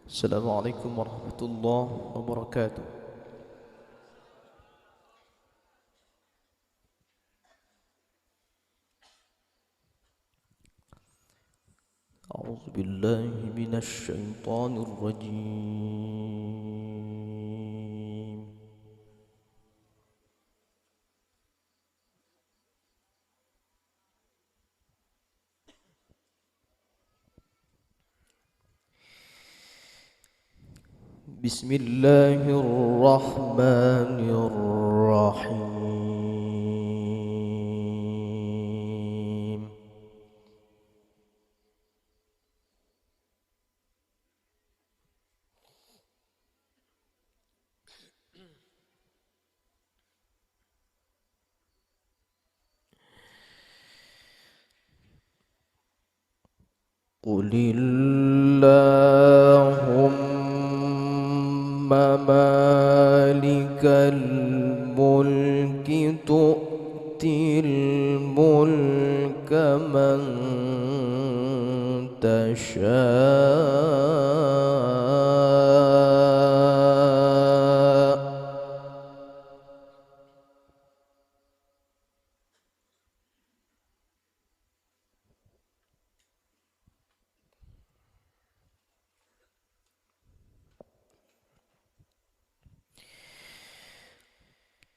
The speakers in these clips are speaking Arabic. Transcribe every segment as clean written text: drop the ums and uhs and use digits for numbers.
السلام عليكم ورحمة الله وبركاته. أعوذ بالله من الشيطان الرجيم. بسم الله الرحمن الرحيم. قل اللهم مالك الملك تؤتي الملك من تشاء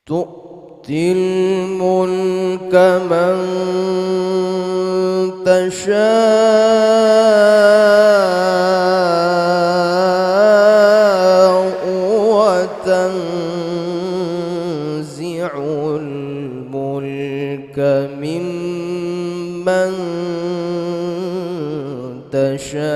تؤتي الملك من تشاء وتنزع الملك ممن تشاء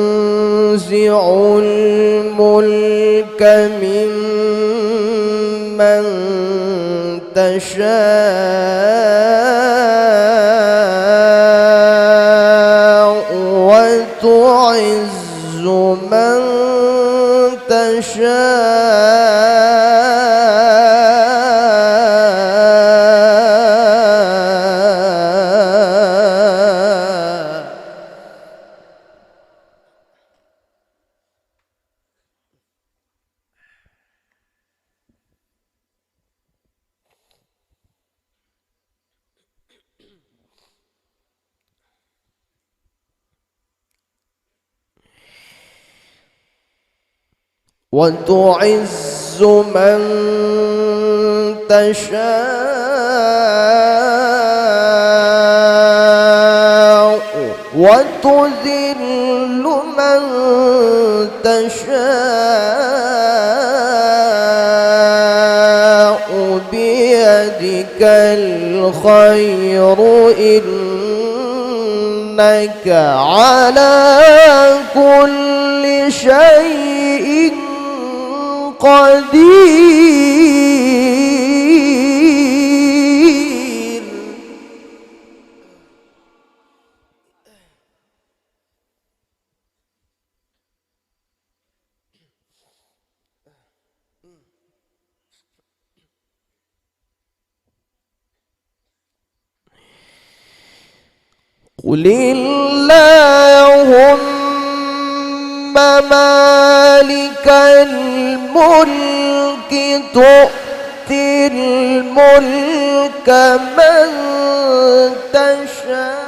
وتنزع الملك ممن تشاء وتعز من تشاء وتعز من تشاء وتذل من تشاء بيدك الخير إنك على كل شيء قدير. قل اللهم مالك الملك تؤتي الملك من تشاء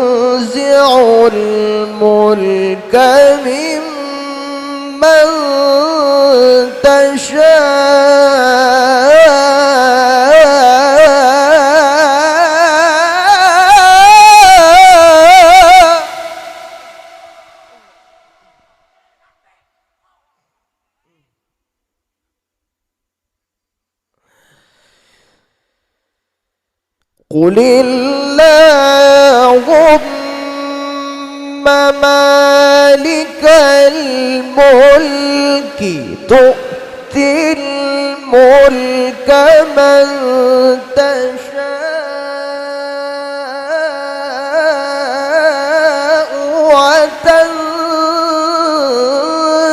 وتنزع الملك ممن تشاء قل اللهم مالك الملك تؤتي الملك الملك من تشاء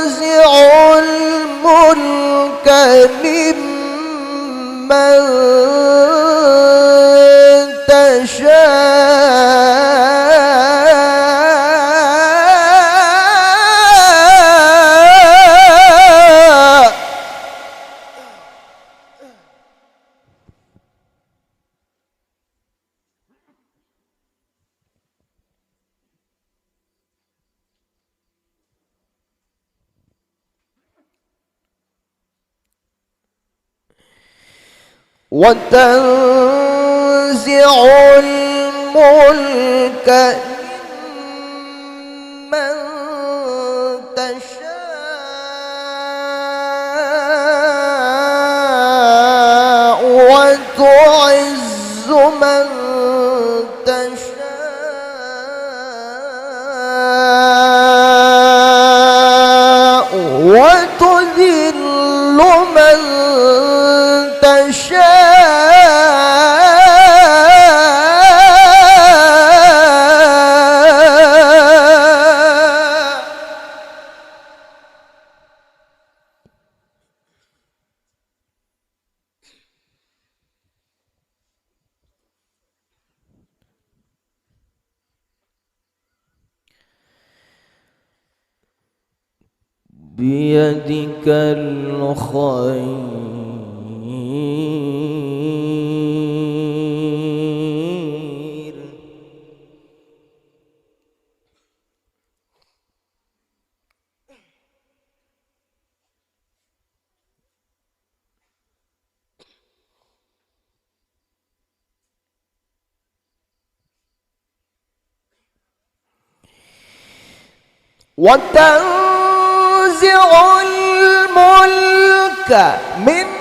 وتنزع الملك ممن تشاء وتنزع الملك ممن تشاء وتعز من تشاء وتذل من تشاء بيدك الخير وتنزع الملك ممن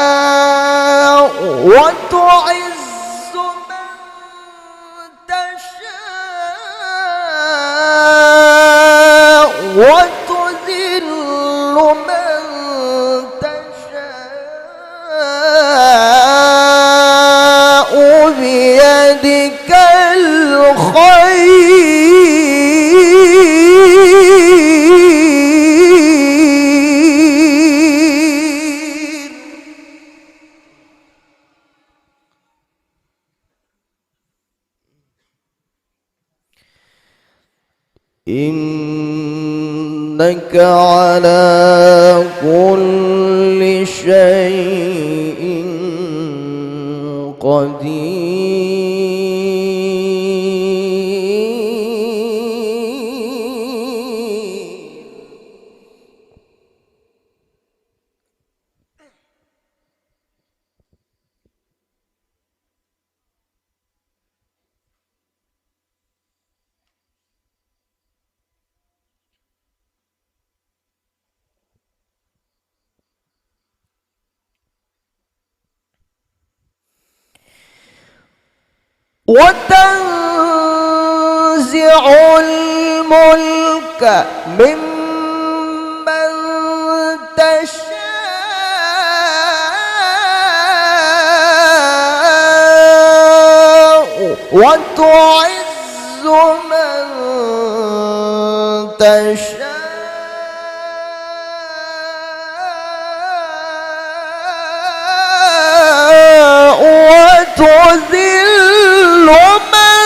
تشاء وتعز من تشاء وتذل من تشاء بيدك الخير إنك على كل شيء قدير وتنزع الملك ممن تشاء وتعز من تشاء وتذل من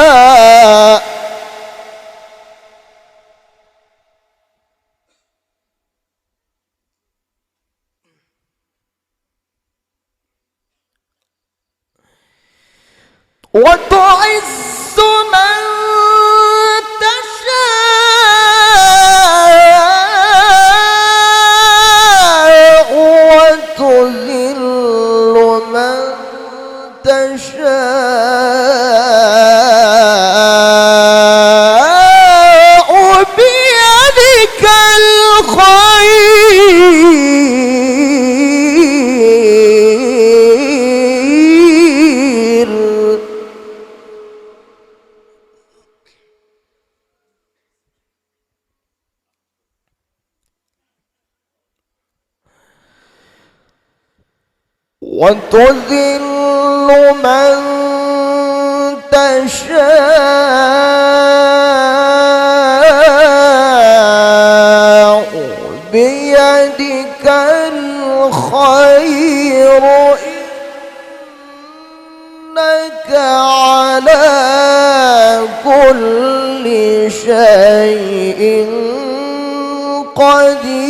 تشاء وتعز من تشاء وتذل من تشاء بيدك الخير وتذل من تشاء بيدك الخير إنك على كل شيء قدير.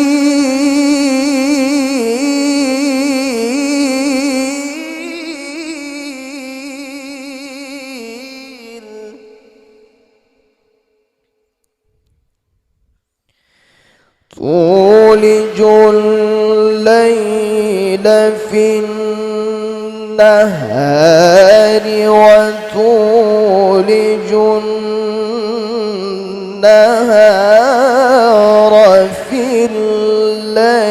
تولج الليل في النهار وتولج النهار في الليل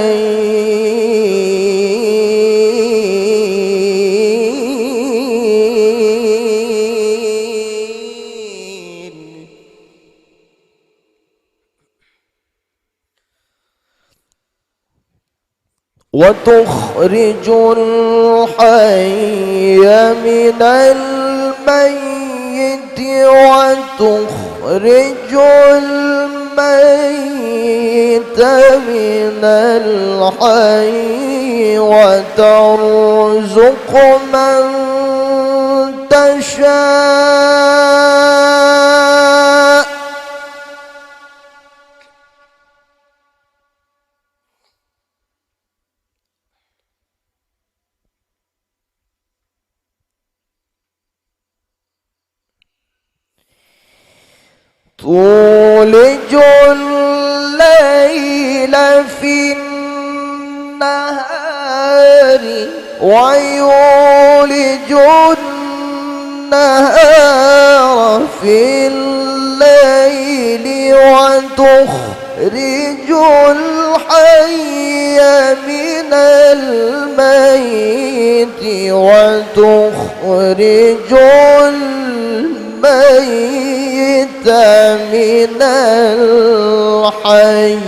وتخرج الحي من الميت وتخرج الميت من الحي وترزق من تشاء تولج الليل في النهار ويولج النهار في الليل وتخرج الحي من الميت وتخرج الميت من الحي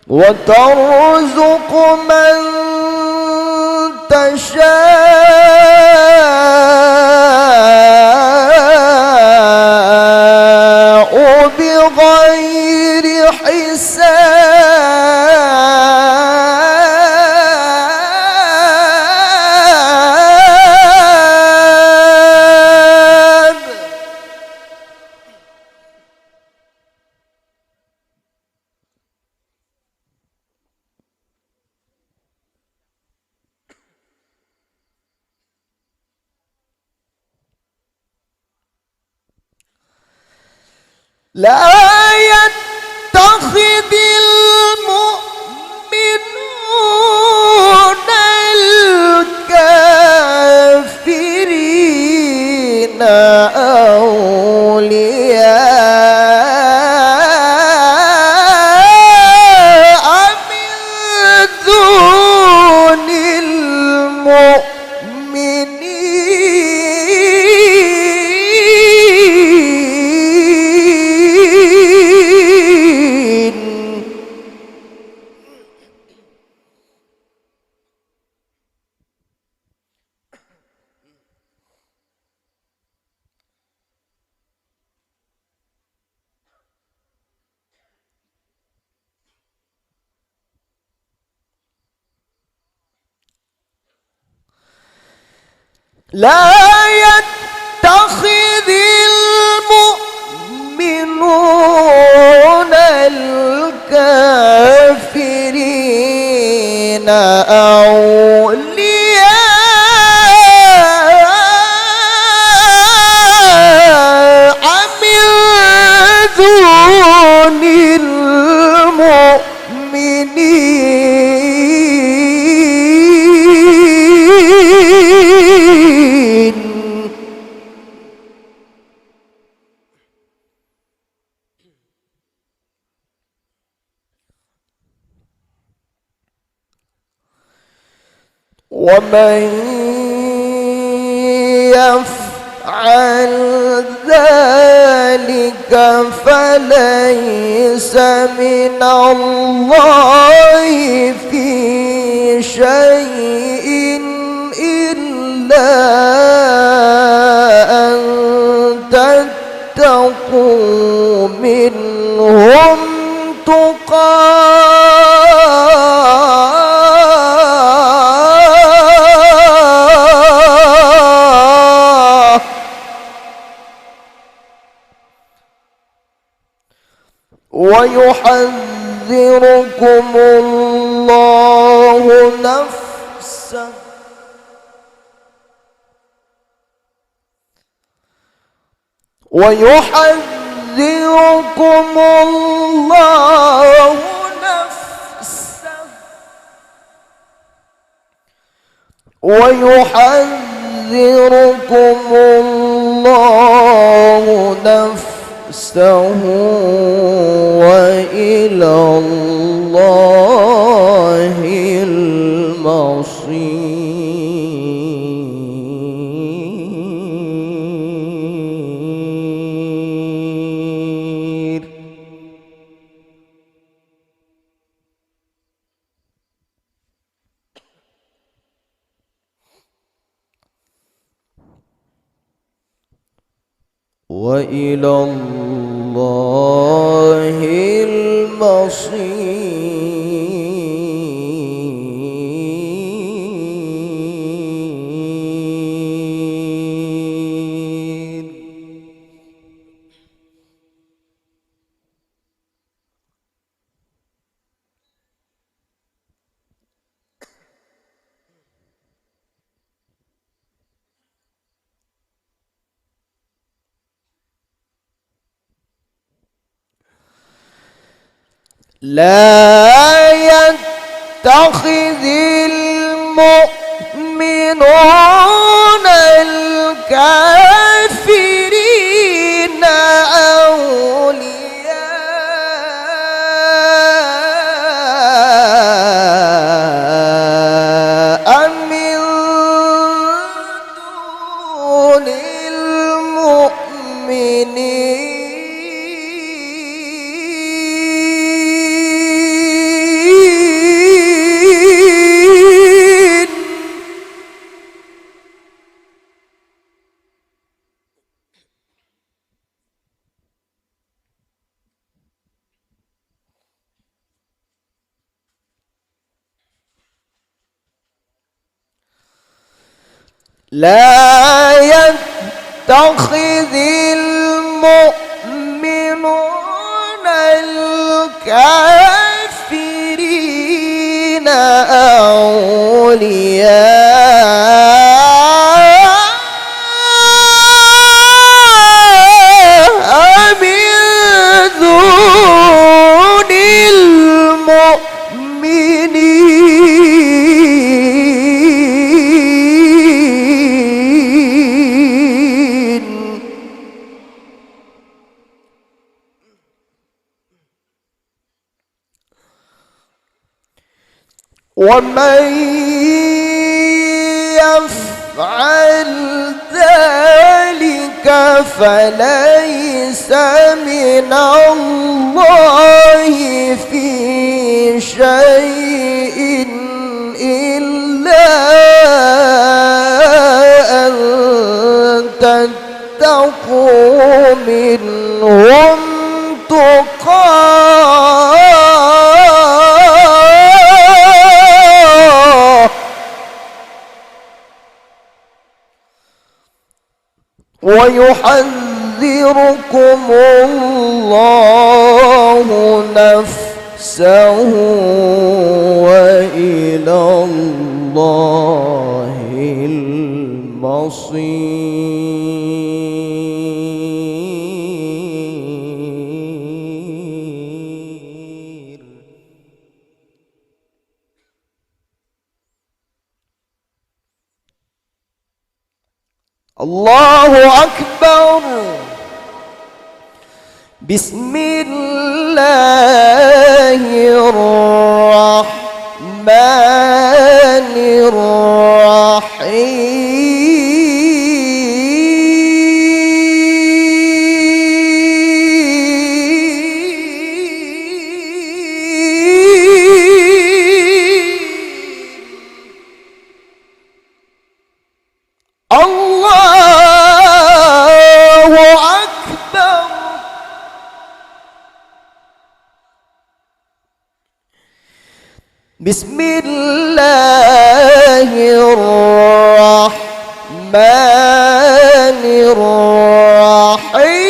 وترزق من تشاء بغير حساب. لا يتخذ المؤمنون الكافرين أولياء من دون المؤمنين لا يتخذ المؤمنون الكافرين أولياء من دون المؤمنين. ومن يفعل ذلك فليس من الله في شيء إلا أن تتقوا منهم تقاه ويحذركم الله نفسه ويحذركم الله نفسه ويحذركم الله نفسه وإلى الله المصير. وإلى الله المصير. لا يتخذ المؤمنون الكافرين أولياء من دون المؤمنين لا يتخذ المؤمنون الكافرين أولياء من دون المؤمنين. ومن يفعل ذلك فليس من الله في شيء إلا أن تتقوا منهم تقاه ويحذركم الله نفسه وإلى الله المصير. الله أكبر. بسم الله الرحمن الرحيم. بسم الله الرحمن الرحيم.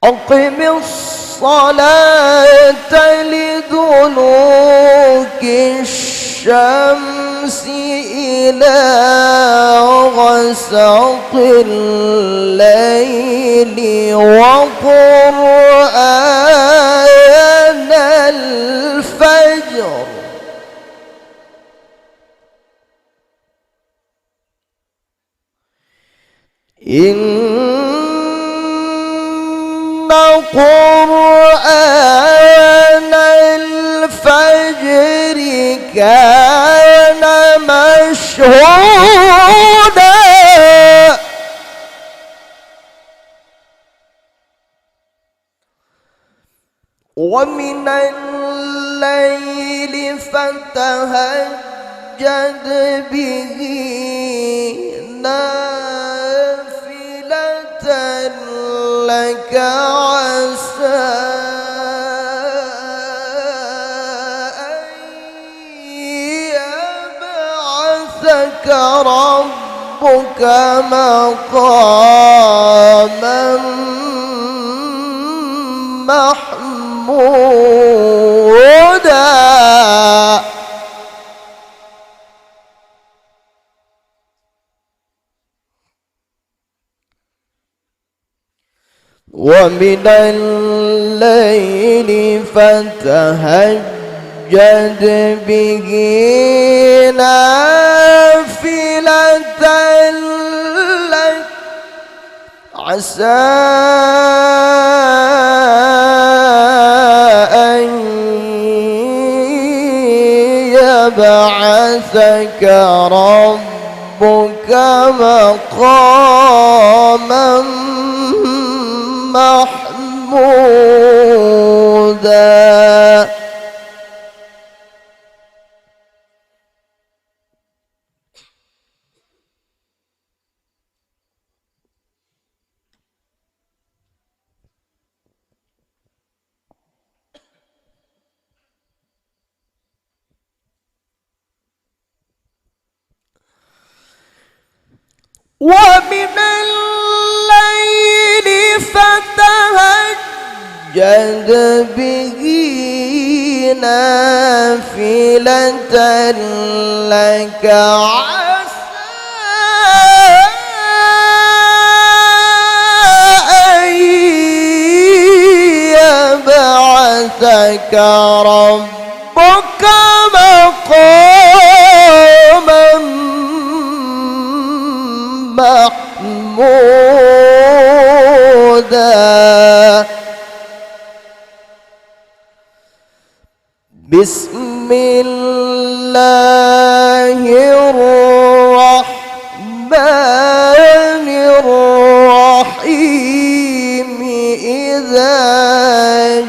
أقم الصلاة لدلوك الشمس إلى غسق الليل وقرآن الفجر قرآن الفجر كان مشهودا ومن الليل فتهجد به نافلة لك عسى أن يبعثك ربك مقاما محمودا ومن الليل فتهجد به نافلة لك عسى أن يبعثك ربك مقاما محمودا ومن الليل فتهجد به نافلة لك عسى أن يبعثك ربك مقاما محمودا بسم الله الرحمن الرحيم إذا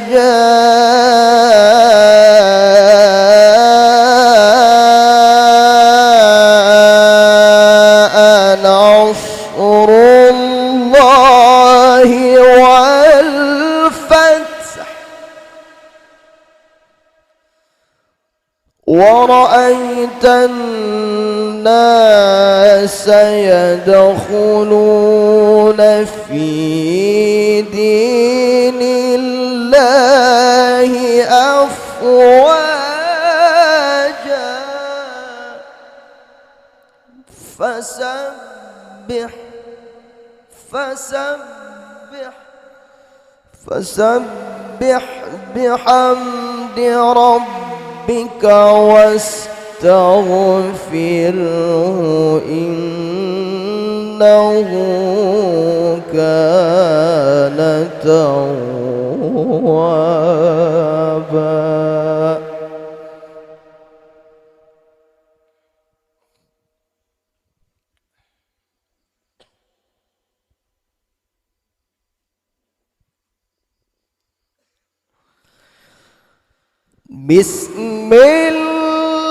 جاء نصر الله والفتح ورأيت الناس يدخلون في دين الله أفواجا فسبح بحمد ربك واستغفره إنه كان توابا. بسم الله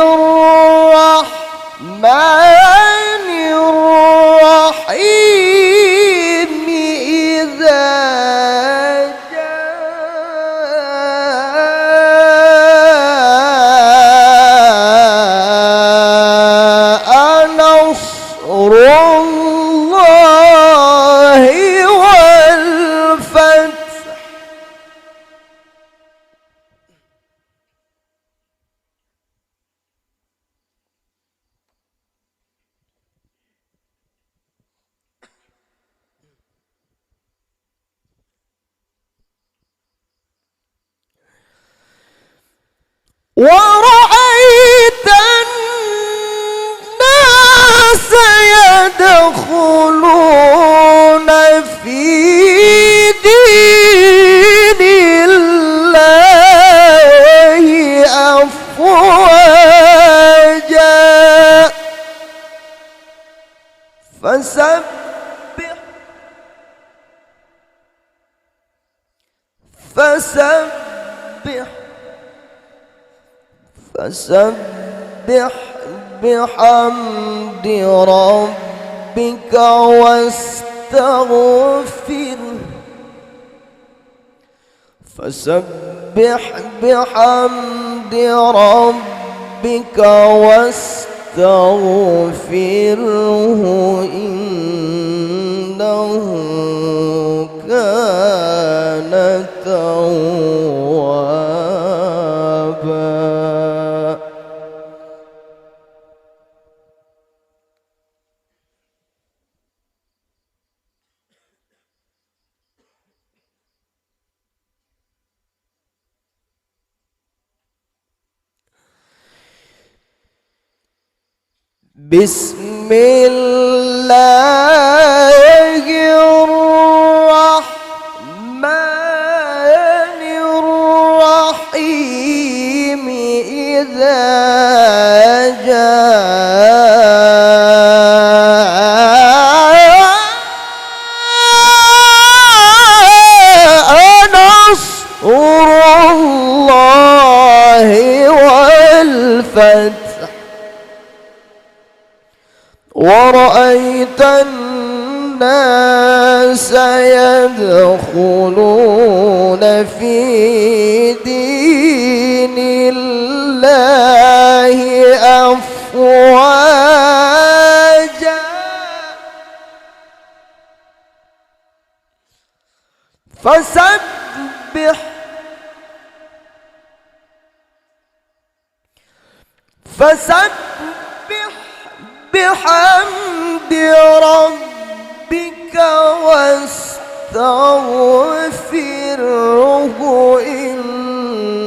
الرحمن الرحيم إذا جاء نصر الله والفتح. ورأيت الناس يدخلون في دين الله أفواجا فسبح بحمد ربك واستغفره. فسبح بحمد ربك واستغفره إنه كان توابا. بسم الله الرحمن الرحيم إذا جاء نصر الله والفتح. ورأيت الناس يدخلون في دين الله أفواجا فسبح بحمد ربك واستغفره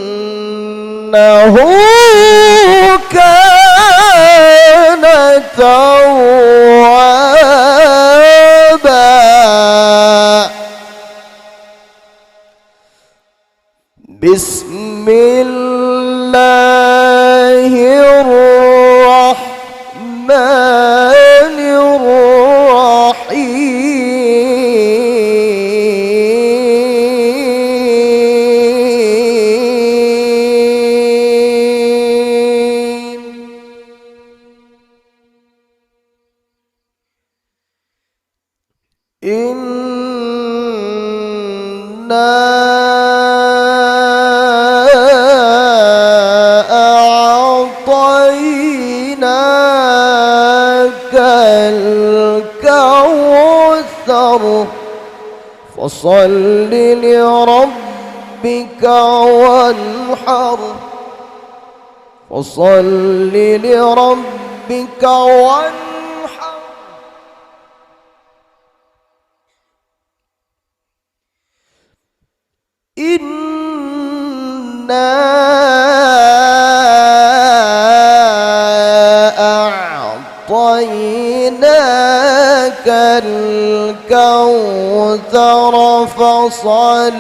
إنه كان توابا. بسم الله الرحمن الرحيم إنا أعطيناك الكوثر فصل لربك وانحر. فصل لربك وانحر إنا أعطيناك الكوثر فصل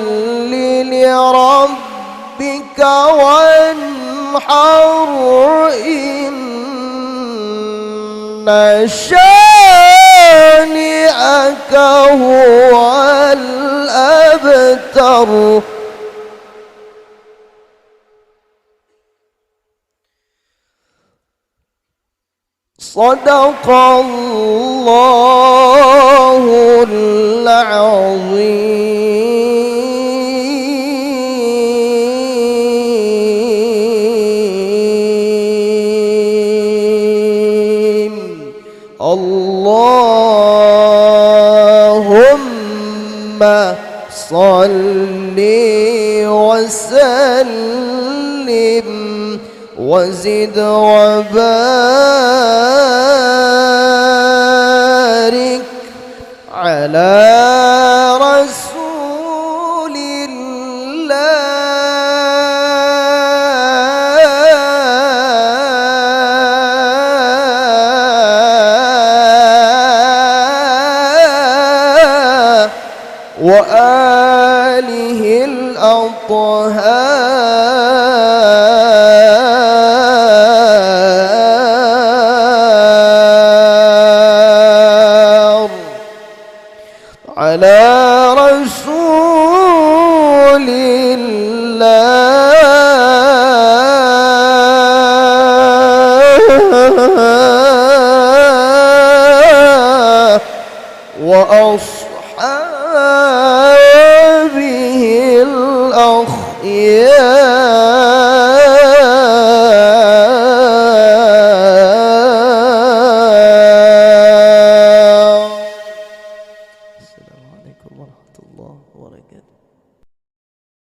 لربك وانحر إن شانئك هو الأبتر. صدق الله العظيم. اللهم صل وسلم وزد وبارك على رسول الله وآله الأطهار على رسول الله وأصحابه الأخيار.